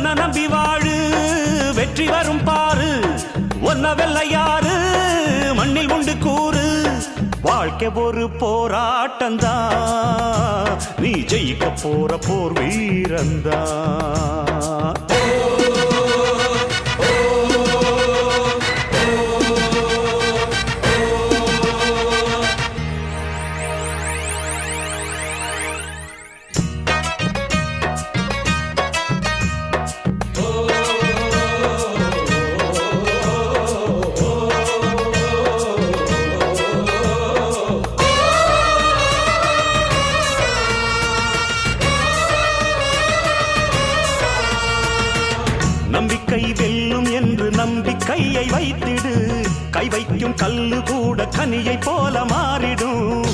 ஒன்ன நம்பி வாழு வெற்றி வரும் பாரு ஒன்ன வெல்ல யாரு மண்ணில் உண்டு கூறு வாழ்க்கை ஒரு போராட்டந்தா நீ ஜெயிக்க போற போர் வீரந்தா நம்பிக்கை வெல்லும் என்று நம்பிக்கையை வைத்திடு கை வைக்கும் கல்லு கூட கனியை போல மாறிடும்